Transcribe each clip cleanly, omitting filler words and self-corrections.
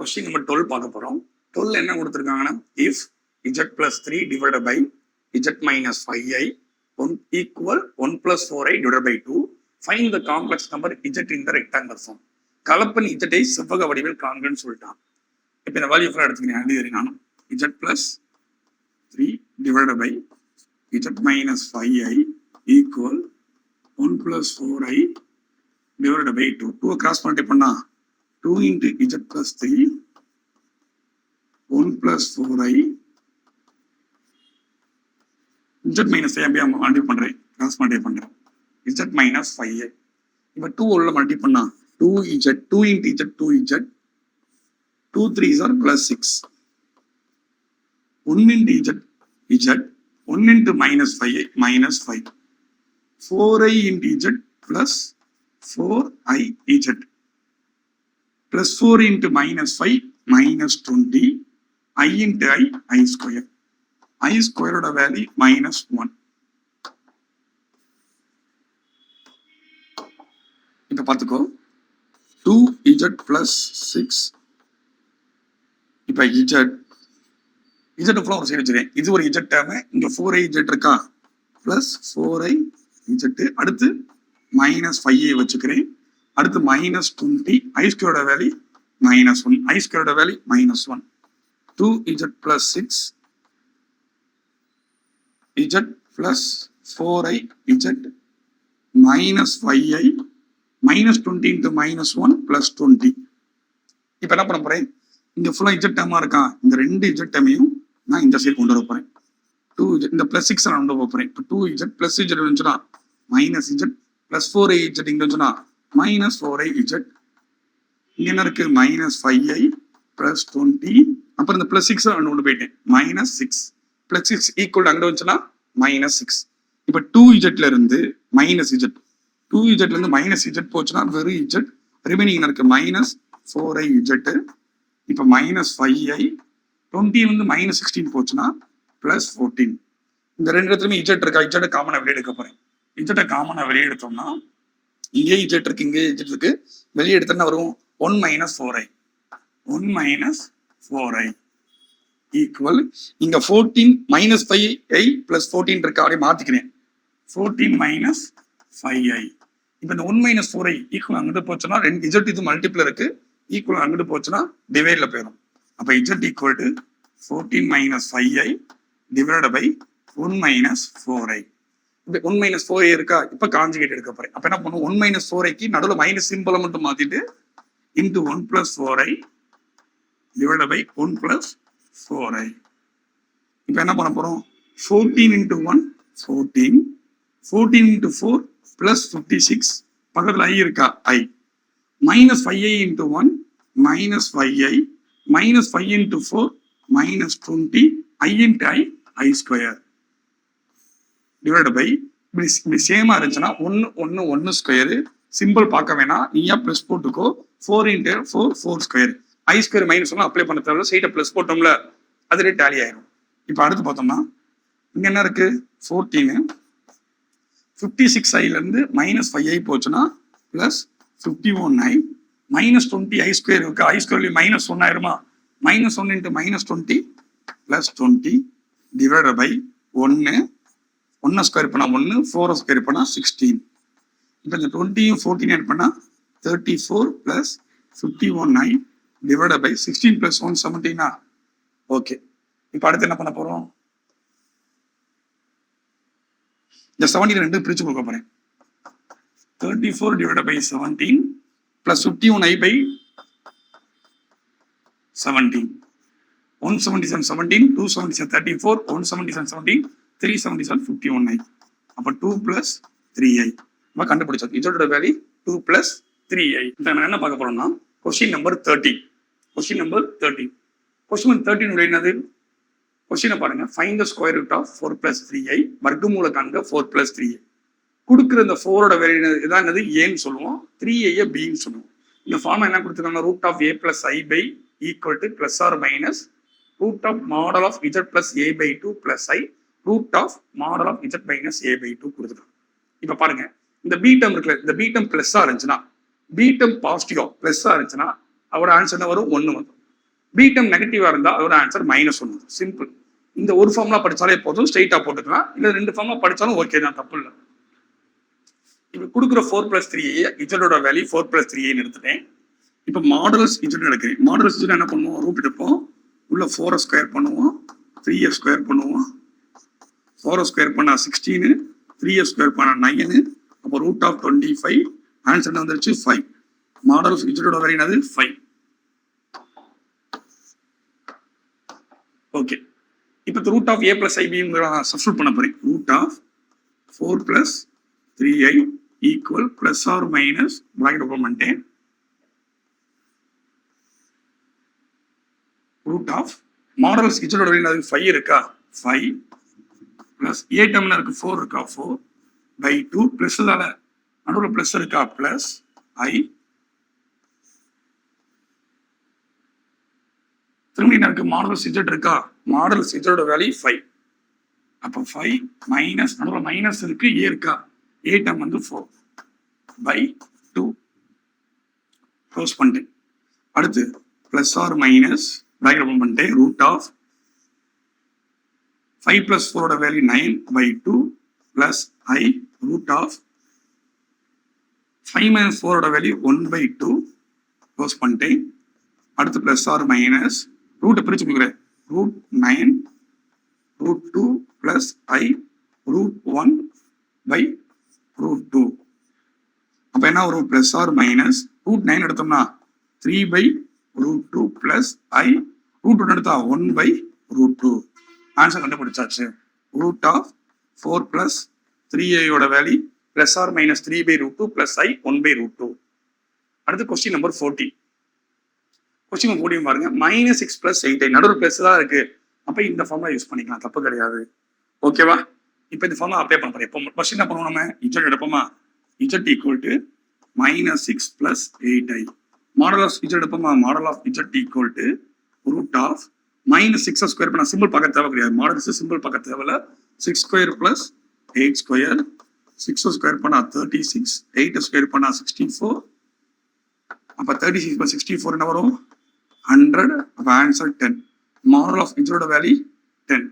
Question number 12 பார்க்க போறோம். 12 என்ன கொடுத்துருக்காங்கன்னா, if z plus 3 divided by z minus 5i equal 1 plus 4i divided by 2, find the complex number z in the rectangular form. கலப்பன் z ஐ செவ்வக வடிவில் காண்கன்னு சொல்லிட்டான். இப்போ இந்த வேல்யூ ஃபுல்லா எடுத்துக்கிறேன். எழுதி நானும் z plus 3 divided by z minus 5i equal 1 plus 4i divided by 2. 2 cross multiply பண்ணா 2 into z plus 3 1 plus 4i z minus 5 அப்படியே மல்டிப்ளை பண்றேன், கிராஸ் மல்டிப்ளை பண்றேன், z minus 5i. இப்போ 2 உள்ள மல்டிப்ளை பண்ணா 2z 2 into z 2z 2 3s are plus 6 1 into z 1 into minus 5i minus 5 4i into z plus 4i z plus 4 into minus 5 minus 20 I into I square. I square oda value minus 1. இப்போ பார்த்துக்கோ 2z plus 6. இப்போ z ஃபுல்லாக ஒரு side வச்சுருக்கேன். இது ஒரு z term, இங்கே 4iz இருக்கா ப்ளஸ் 4iz, அடுத்து மைனஸ் 5a வச்சுக்கிறேன், அடுத்து minus 20 I square oda value minus 1. I square oda value minus 1. 2z plus 6 z plus 4i z minus 5i minus 20 into minus 1 plus 20. இப்போ என்ன பண்ண போறேன், இங்க ஃபுல்லா z டேர்மா இருக்கா, இந்த ரெண்டு z டேர்மையும் நான் இந்த சைடு கொண்டு வர போறேன். 2z இந்த பிளஸ் 6 நான் கொண்டு வர போறேன். இப்போ 2z plus z இருந்துச்சுன்னா minus z plus 4i z இங்க இருந்துச்சுன்னா minus 4i z. இங்க என்ன இருக்கு minus 5i plus 20, அப்புறம் இந்த பிளஸ் 6 கொண்டு போயிட்டேன், மைனஸ் 6 பிளஸ் 6 ஈக்குவல் அங்க வந்துச்சுன்னா மைனஸ் 6. இப்போ 2z இருந்து மைனஸ் z, 2z இருந்து மைனஸ் z போச்சுன்னா வெறும் z, ரிமைனிங் இருக்கு மைனஸ் 4i z. இப்போ மைனஸ் 5i 20 இருந்து மைனஸ் 16 போச்சுன்னா பிளஸ் 14. இந்த ரெண்டு இடத்துலயுமே z இருக்கா, z காமனா வெளியே எடுக்க போறேன். z காமனா வெளியே எடுத்தோம்னா இங்கே z இருக்கு, இங்கே z இருக்கு, வெளியே எடுத்தோம்னா வரும் 1 minus 4i 1 minus 4i equal இங்க 14 minus 5i plus 14 இருக்கு, அப்படியே மாத்திக்கிறேன் 14 minus 5i. இப்போ இந்த 1 minus 4i ஈக்குவல் அங்கிட்டு போச்சுன்னா ரெண்டு z இது மல்டிபிள் இருக்கு, ஈக்குவல் அங்கிட்டு போச்சுன்னா டிவைட்ல போயிடும். அப்ப z equal to 14 minus 5i divided by 1 minus 4i. இப்போ 1 minus 4i இருக்கா, இப்போ காஞ்சுகேட் எடுக்க போறேன். அப்ப என்ன பண்ணுவோம், 1 minus 4iக்கு நடுவில் மைனஸ் சிம்பிளை மட்டும் மாத்திட்டு into 1 plus 4i divided by 1 plus 4i. இப்போ என்ன பண்ண போறோம், 14 into 1 14, 14 into 4 plus 56, பக்கத்துல i இருக்கா i, minus 5i into 1 minus 5i minus 5 into 4 minus 20 i into I square divided by இப்படி சேமா இருந்துச்சுன்னா 1 1 1 ஸ்கொயர், சிம்பிள் பார்க்க வேணாம், நீயா பிளஸ் போட்டுக்கோ, 4 into 4 4 ஸ்கொயர், ஐ ஸ்கொயர் மைனஸ் ஒன்று அப்ளை பண்ண தேவை, சைட்டை பிளஸ் போட்டோம்ல அதுலேயே டேலி ஆயிரும். இப்போ அடுத்து பார்த்தோம்னா இங்க என்ன இருக்கு 14, 56i இருந்து மைனஸ் 5i போச்சுன்னா பிளஸ் 51i மைனஸ் 20 ஐ ஸ்கொயர் இருக்கு, ஐ ஸ்கொயர்ல மைனஸ் 1 ஆயிருமா, minus 1 into minus 20 plus 20 divided by 1 1 square பண்ணா 1, 4 ஸ்கொயர் பண்ணா 16. இப்போ இந்த 20யும் 14 ஆட் பண்ணா 34 plus 51i divided by 16 plus 1 17. Okay, இப்போ அடுத்து என்ன பண்ண போறோம், இந்த 17 ரெண்டு பிரிச்சு கொடுக்க போறேன். 34 divided by 17 plus 51i by 17, 177 17, 277 34, 177 17, 377 51i. அப்ப 2 plus 3i நம்ம கண்டுபிடிச்சோம். இதோட வேல்யூ 2 plus 3i. இப்போ நான் என்ன பார்க்க போறோம்னா question number 13. Question number 13. Question number 13 என்னது, கொஸ்டினை பாருங்க, find the square root of 4 plus 3i, வர்க்கமூல காண்க 4 plus 3i. கொடுக்குற இந்த 4ஓட வேல்யூ இதான் என்னது ஏன்னு சொல்லுவோம், 3i பின்னு சொல்லுவோம். இந்த ஃபார்ம் என்ன கொடுத்துருக்காங்க, root of a plus i by equal to plus or minus root of model of z plus a by 2 plus i root of model of z minus a by 2 கொடுத்துருக்காங்க. இப்போ பாருங்க, இந்த B term இருக்குல்ல, இந்த B term பிளஸ்ஸா இருந்துச்சுன்னா, B term பாசிட்டிவா பிளஸ்ஸா இருந்துச்சுன்னா அவரோட ஆன்சர் என்ன வரும், 1 வரும். பி டேர்ம் நெகட்டிவா இருந்தால் அதோட ஆன்சர் -1. சிம்பிள். இந்த ஒரு ஃபார்முலா படிச்சாலே போதும், ஸ்ட்ரெயிட்டா போட்டுக்கலாம். இல்லை 2 ஃபார்முலா படிச்சாலும் ஓகே தான், தப்பு இல்லை. இப்போ கொடுக்குற 4+3a இஜோட வேல்யூ 4+3a எடுத்துட்டேன். இப்போ மாடுலஸ் இஜட் எடுக்கிறேன். மாடுலஸ் இஜட் என்ன பண்ணுவோம், ரூட் எடுப்போம், உள்ள 4 ஸ்கொயர் பண்ணுவோம், 3 ஸ்கொயர் பண்ணுவோம். 4 ஸ்கொயர் பண்ணா 16, 3 ஸ்கொயர் பண்ணா 9, அப்போ √25. ஆன்சர் என்ன வந்துருச்சு, 5. மாடுலஸ் இஜட்டோட வேல்யூ என்னது, 5. ஓகே. இப்போ √a+ib சப்ஸ்டிட்யூட் பண்ண போறேன். √4+3i equal plus or minus bracket open பண்ணிட்டேன். மாடல்ஸ் இஜோட வேல்யூ 5 இருக்கா, 5 பிளஸ் a டேர்ம்ல இருக்கு 4 இருக்கா, 4/2 பிளஸ் நடுவில் பிளஸ் இருக்கா, பிளஸ் i திரும்பி எனக்கு மாடல்ஸ் இஜட் இருக்கா, மாடல்ஸ் இஜோட வேல்யூ 5. அப்போ 5 மைனஸ் நடுவில் மைனஸ் இருக்கு, a இருக்கா, a டேர்ம் வந்து 4/2 க்ளோஸ் பண்ணிட்டேன். அடுத்து plus or minus bracket open பண்ணிட்டேன். √5 + 4 value 9/2 plus i √5 - 4 value 1/2 close பண்ணிட்டேன். அடுத்து பிளஸ் ஆர் மைனஸ் ரூட்டை பிரிச்சு கொடுக்குறேன். √9 √2 பிளஸ் i √1/√2. அப்ப என்ன வரும், பிளஸ் ஆர் மைனஸ் √9 எடுத்தோம்னா 3/√2 பிளஸ் i √2 எடுத்தா 1/√2. ஆன்சர் கண்டுபிடிச்சாச்சு. √4+3a value plus or minus 3/√2 plus i 1/√2. அடுத்து கொஸ்டின் நம்பர் 14. கொஸ்டின் 14 பாருங்க. -6 + 8i நடுவில் பிளஸ் தான் இருக்கு. அப்ப இந்த ஃபார்முலா யூஸ் பண்ணிக்கலாம், தப்பு கிடையாது. ஓகேவா? இப்போ இந்த ஃபார்முலா அப்ளை பண்ண போறேன். இப்போ ஃபர்ஸ்ட் என்ன பண்ணுவோம், நம்ம இஜட் எடுப்போமா, Z equal to -6 + 8i. Modal of Z எடுப்போமா, modal of Z equal to -6 square பண்ண சிம்பிள் பார்க்க தேவை கிடையாது. மாடல்ஸ் சிம்பிள் பார்க்க தேவையில்ல. 6 ஸ்கொயர் பிளஸ் 8 ஸ்கொயர், 6 ஸ்கொயர் பண்ணா 36, 8 ஸ்கொயர் பண்ணா 64. அப்ப 36 + 64 என்ன வரும், 100. அப்ப ஆன்சர் 10. மாடல் ஆஃப் இஜோட வேல்யூ 10.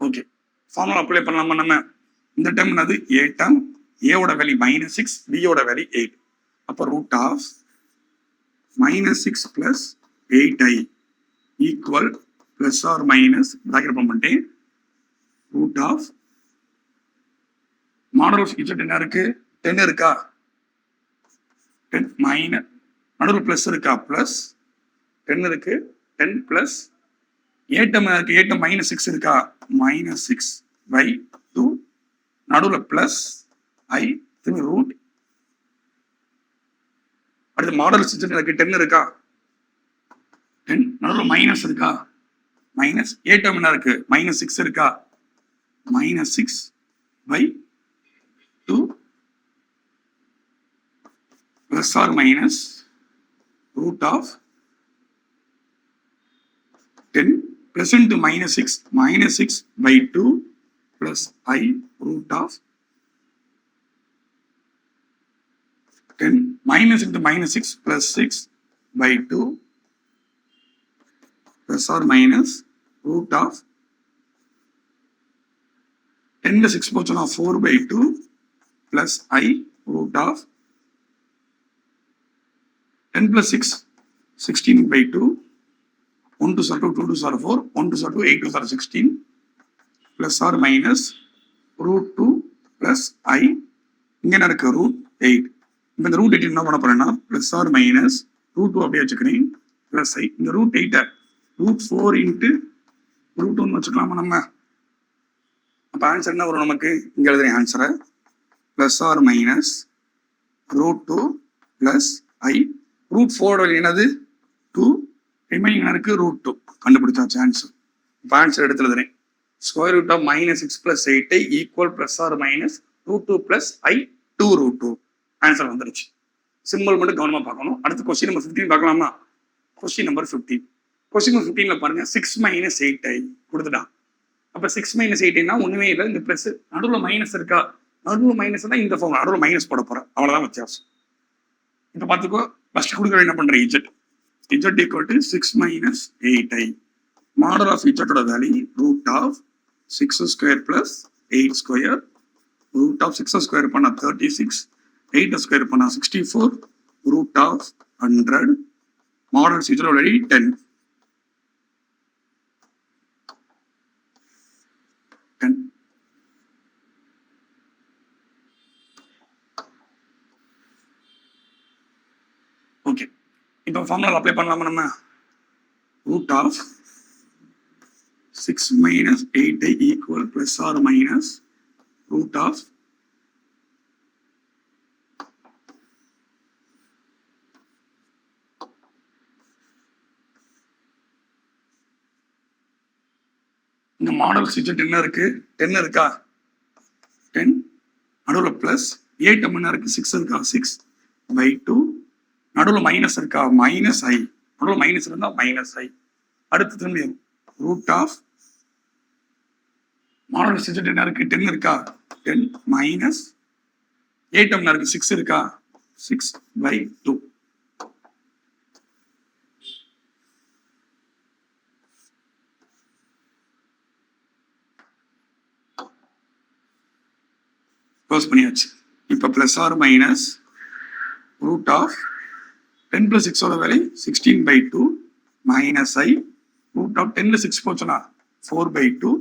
ஓகே, ஃபார்முலா அப்ளை பண்ணலாமா நம்ம. இந்த டைம் என்னது, a டேர்ம், a ஓட வேல்யூ -6, b ஓட வேல்யூ 8. அப்ப √-6 + 8i equal plus or minus bracket open பண்ணிட்டேன். மாடல் ஆஃப் இஜட் என்ன இருக்கு, 10 இருக்கா, 10 மைனஸ் நடுவில் பிளஸ் இருக்கா, பிளஸ் 10 இருக்கு, 10 பிளஸ் a டேர்ம் இருக்கு, a டேர்ம் -6 இருக்கா, -6/2 நடுவில் பிளஸ் i திரும்பி ரூட். அடுத்து மாடல் இஜட் இருக்கு, 10 இருக்கா, 10 நடுவில் மைனஸ் இருக்கா, மைனஸ் a டேர்ம் என்ன இருக்கு, -6 இருக்கா, -6/2 plus or minus √10 plus into -6, -6/2 plus i √10 minus into -6 plus 6/2 plus or minus √10 6 போச்சுனா 4/2 plus i √10 plus 6 16/2. 1 2s are 2, 2 2s are 4, 1 2s are 2, 8 2s are 16 plus or minus √2 plus i இங்க என்ன இருக்கு, √8. இப்போ இந்த √8 என்ன பண்ண போறேன்னா பிளஸ் ஆர் மைனஸ் √2 அப்படியே வச்சுக்கிறேன், பிளஸ் i. இந்த √8 √4 இன்ட்டு √1 வச்சுக்கலாமா நம்ம. அப்போ ஆன்சர் என்ன வரும் நமக்கு, இங்க எழுதுறேன் ஆன்சரை, plus or minus √2 plus i. √4 என்னது 2, ரிமைனிங் இருக்கு √2. கண்டுபிடிச்சாச்சு ஆன்சர். இப்போ ஆன்சர் எடுத்து எழுதுறேன். Square root of -6 + 8i equal plus or minus √2 plus i 2√2. Answer வந்துருச்சு. சிம்பிள் மட்டும் கவனமா பார்க்கணும். அடுத்து கொஸ்டின் நம்பர் 15 பார்க்கலாமா. Question number 15. கொஸ்டின் நம்பர் 15ல பாருங்க, 6 - 8i கொடுத்துட்டான். அப்ப 6 - 8iனா ஒண்ணுமே இல்லை, இந்த பிளஸ் நடுவில் மைனஸ் இருக்கா, நடுவில் மைனஸ் தான் இந்த ஃபார்ம் நடுவில் மைனஸ் போட போகிறேன், அவ்வளோதான் வித்தியாசம். இப்போ பார்த்துக்கோ, ஃபர்ஸ்ட் கொடுக்குற என்ன பண்ணுறேன், Z equal to 6 minus 8i. Modal of இஜெட்டோட value root of 6 square plus 8 square. Root of 6 square பண்ணா 36, 8 ஸ்கொயர் பண்ணா 64, ரூட் ஆஃப் 100. மாடல் இஜெட்டோட வேல்யூ 10. ஓகே, இப்போ ஃபார்முலா அப்ளை பண்ணலாமா நம்ம? Root of 6 minus 8 equal plus or minus root of இந்த model சிஜெட் என்ன இருக்கு, 10 இருக்கா, 10 நடுவில் பிளஸ் 8 என்ன இருக்கு, 6 இருக்கா, 6 by 2 நடுவில் மைனஸ் இருக்கா, மைனஸ் ஐ, நடுவில் மைனஸ் இருந்தா மைனஸ் ஐ. அடுத்து திரும்பி ரூட் ஆஃப் மாடல் சிஜெட் என்ன இருக்கு, 10 இருக்கா, 10 மைனஸ் 8 என்ன இருக்கு, 6 இருக்கா, 6 by 2. க்ளோஸ் பண்ணியாச்சு. இப்போ plus or minus root of 10 plus 6 ஓட value 16 by 2 minus I. Root of 10ல 6 போச்சுன்னா 4 by 2.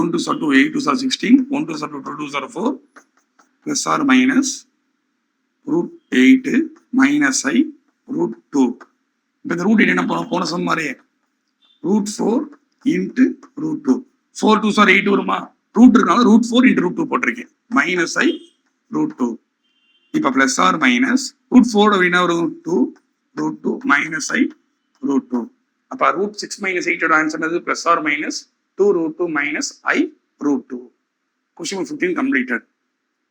1 2 2 8 2 16, 1 2 2 2 2 4 plus or minus root 8 minus I root 2. இப்போ இந்த ரூட் என்ன போன சம் மாதிரி ரூட் 4 இன்ட்டு ரூட் 2. 4 2 சார் 8 வருமா, ரூட் இருக்கனால ரூட் 4 இன்ட்டு ரூட் 2 போட்டிருக்கேன், மைனஸ் ஐ ரூட் 2. இப்போ பிளஸ் ஆர் மைனஸ் ரூட் 4 என்ன வரும், 2 ரூட் 2 மைனஸ் ஐ ரூட் 2. அப்போ ரூட் 6 மைனஸ் 8 ஆன்சர் என்னது, plus or minus 2 root 2 minus I root 2. Question number 15 completed.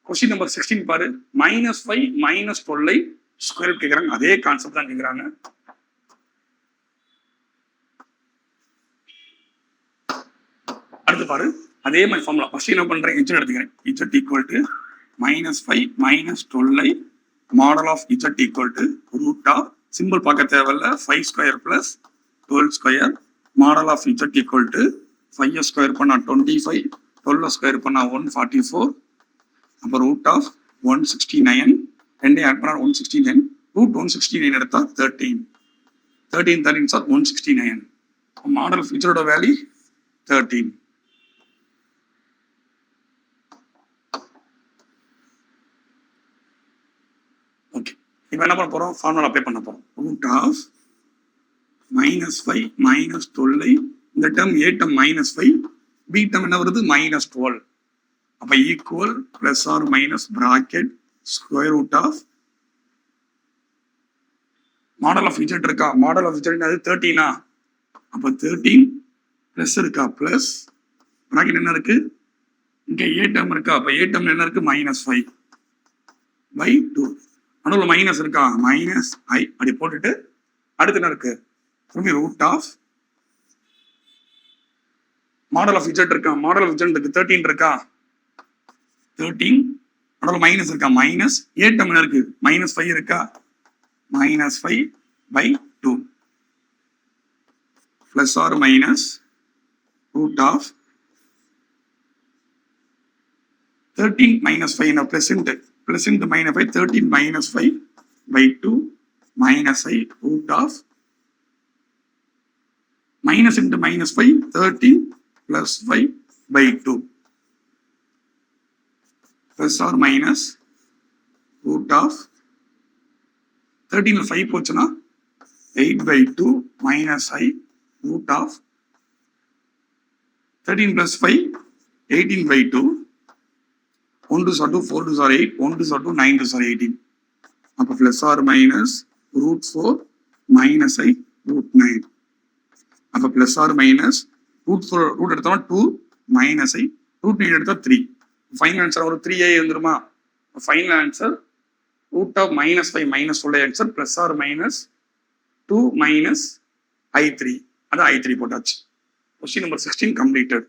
Question number 16 பாரு, minus 5 minus 12 square root கேட்குறாங்க, அதே concept தான் கேட்குறாங்க. அடுத்து பாரு, அதே மாதிரி ஃபார்முலா ஃபர்ஸ்ட் என்ன பண்றேன், இஜெட் எடுத்துக்கிறேன். Z equal to minus 5 minus 12 modulus of z equal to root of simple பார்க்க தேவையில்ல 5 square plus 12 square. Modulus of z equal to 5 square பண்ணா 25, 12 ஸ்கொயர் பண்ணா 144. அப்போ ரூட் ஆஃப் 169, ரெண்டே ஆட் பண்ணா 169. ரூட் 169 எடுத்தா 13. 13 சார் 169. மாடல் ஆஃப் இஜெட்டோட வேல்யூ 13. ஓகே, இப்போ என்ன பண்ண போறோம், ஃபார்முலா அப்ளை பண்ண போறோம். ரூட் ஆஃப் மைனஸ் 5 மைனஸ் 12, இந்த term A term minus 5, B term என்ன வருது மைனஸ் 12. அப்போ equal plus or minus bracket square root of modulus of z இருக்கா, மாடல் ஆஃப் இஜெட் அது 13. அப்போ 13 பிளஸ் இருக்கா, பிளஸ் பிராக்கெட் என்ன இருக்கு, இங்க ஏ டேர்ம் இருக்கா, அப்போ ஏ டேர்ம் என்ன இருக்கு மைனஸ் 5 by 2. நடுவில் மைனஸ் இருக்கா, மைனஸ் ஐ அப்படி போட்டுட்டு அடுத்து என்ன இருக்கு, திரும்பி root of modulus of z இருக்கா, மாடல் ஆஃப் இஜெட் இருக்கு 13 இருக்கா, 13 நடுவில் மைனஸ் இருக்கா, மைனஸ் ஏ டேர்ம் இருக்கு மைனஸ் 5 இருக்கா, minus 5 by 2 plus or minus root of 13 minus 5 plus into minus 5, 13 minus 5 by 2 minus I root of minus into minus 5, 13 plus 5 by 2 plus or minus root of 13 5 போச்சுன்னா 8 by 2 minus I root of 13 plus 5 18 by 2. 1 2 2 4 2 8, 1 2 2 9 2 18. அப்போ plus or minus root 4 minus I root 9. அப்போ plus or minus root எடுத்தோம்னா 2 minus I, root 9 எடுத்தா 3. Final answer ஒரு 3a வந்துருமா. Final answer root of minus 5 minus உள்ள answer plus or minus 2 minus I3. அது I3 போட்டாச்சு. Question number 16 completed.